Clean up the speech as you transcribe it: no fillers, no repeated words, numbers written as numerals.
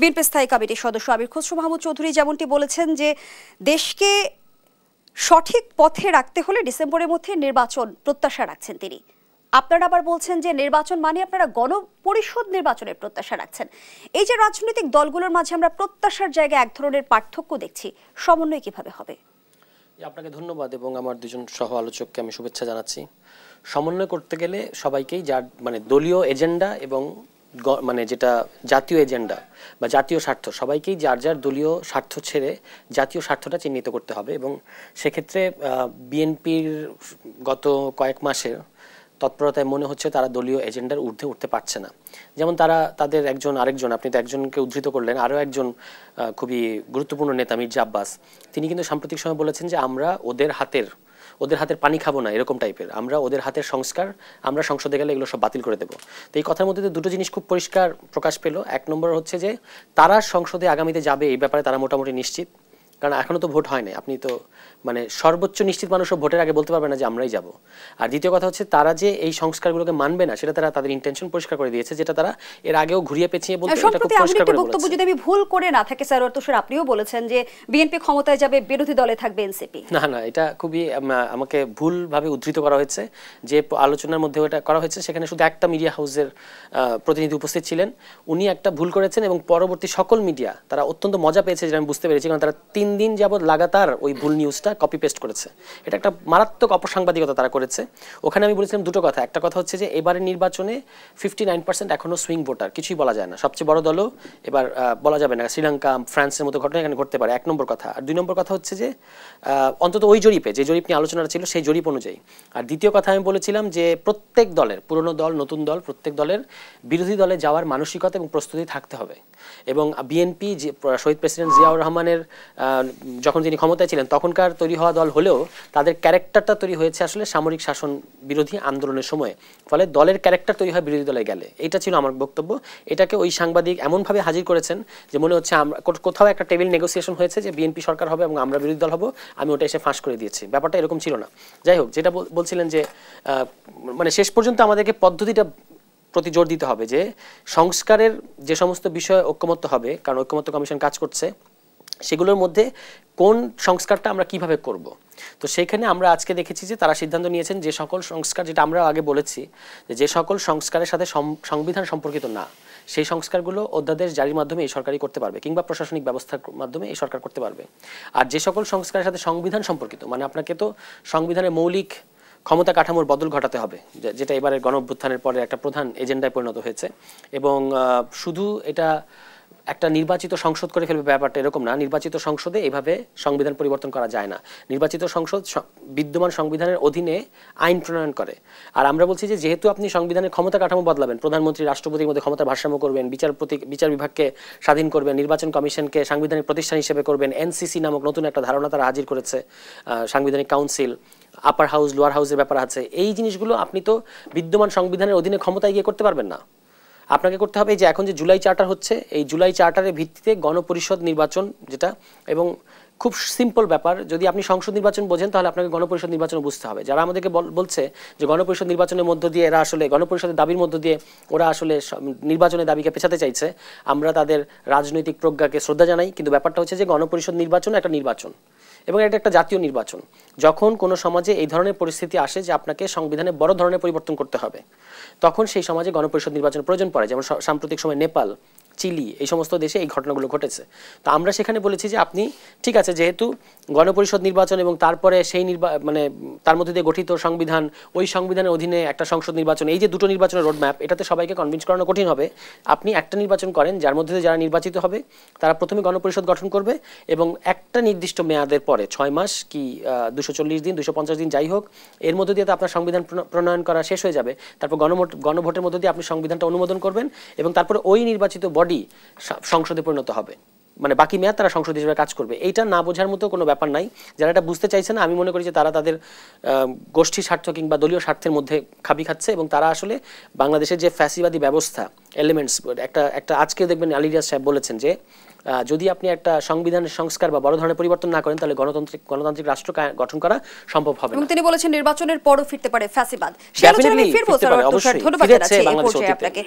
BNP স্থায়ী কমিটির সদস্য আমির খসরু মাহমুদ চৌধুরী যেমনটি বলেছেন যে দেশকে সঠিক পথে রাখতে হলে ডিসেম্বরের মধ্যে নির্বাচন প্রত্যাশা রাখছেন তিনি। আপনারা আবার বলছেন যে নির্বাচন মানে আপনারা গণপরিষদ নির্বাচনের প্রত্যাশা রাখছেন। এই যে রাজনৈতিক দলগুলোর মাঝে আমরা প্রত্যাশার জায়গায় এক ধরনের পার্থক্য দেখছি, সমন্বয় কিভাবে হবে? আপনাকে ধন্যবাদ এবং আমার দুজন সহ আলোচককে আমি শুভেচ্ছা জানাচ্ছি। সমন্বয় করতে গেলে সবাইকেই যার দলীয় এজেন্ডা এবং যেটা জাতীয় এজেন্ডা বা জাতীয় স্বার্থ, সবাইকেই যার যার দলীয় স্বার্থ ছেড়ে জাতীয় স্বার্থটা চিহ্নিত করতে হবে। এবং সেক্ষেত্রে বিএনপির গত কয়েক মাসের তৎপরতায় মনে হচ্ছে তারা দলীয় এজেন্ডার ঊর্ধ্বে উঠতে পারছে না। যেমন তারা তাদের আরেকজন, আপনি তো একজনকে উদ্ধৃত করলেন, আরও একজন খুবই গুরুত্বপূর্ণ নেতা মির্জা আব্বাস, তিনি কিন্তু সাম্প্রতিক সময় বলেছেন যে আমরা ওদের হাতের পানি খাবো না, এরকম টাইপের, আমরা ওদের হাতের সংস্কার আমরা সংসদে গেলে এগুলো সব বাতিল করে দেবো। তো এই কথার মধ্যে দুটো জিনিস খুব পরিষ্কার প্রকাশ পেল। এক নম্বর হচ্ছে যে তারা সংসদে আগামীতে যাবে এই ব্যাপারে তারা মোটামুটি নিশ্চিত, কারণ এখনো তো ভোট হয় না। আপনি তো সর্বোচ্চ নিশ্চিত মানুষও ভোটের আগে বলতে পারবে না যে আমরাই যাব। আর দ্বিতীয় কথা হচ্ছে তারা যে এই সংস্কারগুলোকে মানবে না সেটা তারা তাদের ইন্টেনশন পরিষ্কার করে দিয়েছে, যেটা তারা এর আগেও ঘুরিয়ে পেঁচিয়ে বলতে এটা খুব পরিষ্কার করে বলেছে। যদি আমি ভুল করে না থাকি স্যার তুষার, আপনিও বলেছেন যে বিএনপি ক্ষমতায় যাবে, বিরোধী দলে থাকবে এনসিপি। না, এটা খুবই আমাকে ভুলভাবে উদ্ধৃত করা হয়েছে। যে আলোচনার মধ্যে ওটা করা হয়েছে সেখানে শুধু একটা মিডিয়া হাউসের প্রতিনিধি উপস্থিত ছিলেন, উনি একটা ভুল করেছেন এবং পরবর্তী সকল মিডিয়া তারা অত্যন্ত মজা পেয়েছে, যেটা আমি বুঝতে পেরেছি, কারণ তারা 3 দিন যাবত লাগাতার ওই ভুল নিউজটা কপি পেস্ট করেছে। এটা একটা মারাত্মক অপসাংবাদিকতা তারা করেছে। ওখানে আমি বলেছিলাম দুটো কথা। একটা কথা হচ্ছে যে এবারের নির্বাচনে 59% এখনো সুইং ভোটার, কিছুই বলা যায় না। সবচেয়ে বড় দলও এবার বলা যাবে না, শ্রীলঙ্কা ফ্রান্সের মতো ঘটনা এখানে ঘটতে পারে, 1 নম্বর কথা। আর 2 নম্বর কথা হচ্ছে যে অন্তত ওই জরিপে, যে জরিপ নিয়ে আলোচনা ছিল সেই জরিপ অনুযায়ী। আর দ্বিতীয় কথা আমি বলেছিলাম যে প্রত্যেক দলের, পুরনো দল নতুন দল, প্রত্যেক দলের বিরোধী দলে যাওয়ার মানসিকতা এবং প্রস্তুতি থাকতে হবে। এবং বিএনপি যে শহীদ প্রেসিডেন্ট জিয়াউর রহমানের যখন তিনি ক্ষমতায় ছিলেন তখনকার তৈরি হওয়া দল হলেও তাদের ক্যারেক্টারটা তৈরি হয়েছে আসলে সামরিক শাসন বিরোধী আন্দোলনের সময়, ফলে দলের ক্যারেক্টার তৈরি হয় বিরোধী দলে গেলে। এটা ছিল আমার বক্তব্য। এটাকে ওই সাংবাদিক এমনভাবে হাজির করেছেন যে মনে হচ্ছে কোথাও একটা টেবিল নেগোসিয়েশন হয়েছে যে বিএনপি সরকার হবে এবং আমরা বিরোধী দল হব, আমি ওটা এসে ফাঁস করে দিয়েছি। ব্যাপারটা এরকম ছিল না। যাই হোক, যেটা বলছিলেন যে শেষ পর্যন্ত আমাদেরকে পদ্ধতিটা প্রতি জোর দিতে হবে যে সংস্কারের যে সমস্ত বিষয়ে ঐক্যমত্য হবে, কারণ ঐক্যমত্য কমিশন কাজ করছে, সেগুলোর মধ্যে কোন সংস্কারটা আমরা কিভাবে করব। তো সেখানে আমরা আজকে দেখেছি যে তারা সিদ্ধান্ত নিয়েছেন যে সকল সংস্কার, যেটা আমরা আগে বলেছি যে সকল সংস্কারের সাথে সংবিধান সম্পর্কিত না, সেই সংস্কারগুলো অধ্যাদেশ জারির মাধ্যমে এই সরকারই করতে পারবে কিংবা প্রশাসনিক ব্যবস্থার মাধ্যমে এই সরকার করতে পারবে। আর যে সকল সংস্কারের সাথে সংবিধান সম্পর্কিত, আপনাকে তো সংবিধানের মৌলিক ক্ষমতা কাঠামোর বদল ঘটাতে হবে, যেটা এবারের গণঅভ্যুত্থানের পরে একটা প্রধান এজেন্ডায় পরিণত হয়েছে। এবং শুধু এটা একটা নির্বাচিত সংসদ করে ফেলবে ব্যাপারটা এরকম না। নির্বাচিত সংসদে এভাবে সংবিধান পরিবর্তন করা যায় না। নির্বাচিত সংসদ বিদ্যমান সংবিধানের অধীনে আইন প্রণয়ন করে। আর আমরা বলছি যে যেহেতু আপনি সংবিধানের ক্ষমতা কাঠামো বদলাবেন, প্রধানমন্ত্রী রাষ্ট্রপতির মধ্যে ক্ষমতার ভারসাম্য করবেন, বিচার বিভাগকে স্বাধীন করবেন, নির্বাচন কমিশনকে সাংবিধানিক প্রতিষ্ঠান হিসেবে করবেন, এনসিসি নামক নতুন একটা ধারণা তারা হাজির করেছে, সাংবিধানিক কাউন্সিল, আপার হাউস লোয়ার হাউসের ব্যাপার আছে। এই জিনিসগুলো আপনি তো বিদ্যমান সংবিধানের অধীনে ক্ষমতায় গিয়ে করতে পারবেন না। আপনাকে করতে হবে যে এখন যে জুলাই চার্টার হচ্ছে, এই জুলাই চার্টারের ভিত্তিতে গণপরিষদ নির্বাচন, যেটা এবং খুব সিম্পল ব্যাপার, যদি আপনি সংসদ নির্বাচন বোঝেন তাহলে আপনাকে গণপরিষদ নির্বাচনও বুঝতে হবে। যারা আমাদেরকে বলছে যে গণপরিষদ নির্বাচনের মধ্য দিয়ে এরা আসলে গণপরিষদের দাবির মধ্য দিয়ে ওরা আসলে নির্বাচনের দাবিকে পেছাতে চাইছে, আমরা তাদের রাজনৈতিক প্রজ্ঞাকে শ্রদ্ধা জানাই। কিন্তু ব্যাপারটা হচ্ছে যে গণপরিষদ নির্বাচন একটা নির্বাচন এবং এটা একটা জাতীয় নির্বাচন। যখন কোনো সমাজে এই ধরনের পরিস্থিতি আসে যে আপনাকে সংবিধানে বড় ধরনের পরিবর্তন করতে হবে, তখন সেই সমাজে গণপরিষদ নির্বাচন প্রয়োজন পড়ে। যেমন সাম্প্রতিক সময় নেপাল, চিলি, এই সমস্ত দেশে এই ঘটনাগুলো ঘটেছে। তো আমরা সেখানে বলেছি যে আপনি ঠিক আছে, যেহেতু গণপরিষদ নির্বাচন এবং তারপরে সেই তার মধ্যে দিয়ে গঠিত সংবিধান, ওই সংবিধানের অধীনে একটা সংসদ নির্বাচন, এই যে দুটো নির্বাচনের রোডম্যাপ, এটাতে সবাইকে কনভিন্স করানো কঠিন হবে। আপনি একটা নির্বাচন করেন যার মধ্যে দিয়ে যারা নির্বাচিত হবে তারা প্রথমে গণপরিষদ গঠন করবে এবং একটা নির্দিষ্ট মেয়াদের পরে 6 মাস কি 240 দিন 250 দিন যাই হোক, এর মধ্যে দিয়ে তো আপনার সংবিধান প্রণয়ন করা শেষ হয়ে যাবে। তারপর গণভোটের মধ্যে দিয়ে আপনি সংবিধানটা অনুমোদন করবেন এবং তারপরে ওই নির্বাচিত বডি সংসদে পরিণত হবে, বাকি মেয়াদ তারা সংসদ হিসেবে কাজ করবে। এইটা না বোঝার মতো কোনো ব্যাপার নাই। যারা এটা বুঝতে চাইছে না, আমি মনে করি যে তারা তাদের গোষ্ঠী স্বার্থ কিংবা দলীয় স্বার্থের মধ্যে খাবি খাচ্ছে এবং তারা আসলে বাংলাদেশের যে ফ্যাসিবাদী ব্যবস্থা এলিমেন্টস, একটা আজকে দেখবেন আলী রিয়াজ সাহেব বলেছেন যে যদি আপনি একটা সংবিধানের সংস্কার বা বড় ধরনের পরিবর্তন না করেন তাহলে গণতান্ত্রিক রাষ্ট্র গঠন করা সম্ভব হবে না। এবং তিনি বলেছেন নির্বাচনের পরও ফিরতে পারে ফ্যাসিবাদ। ধন্যবাদ জানাচ্ছি আপনাকে।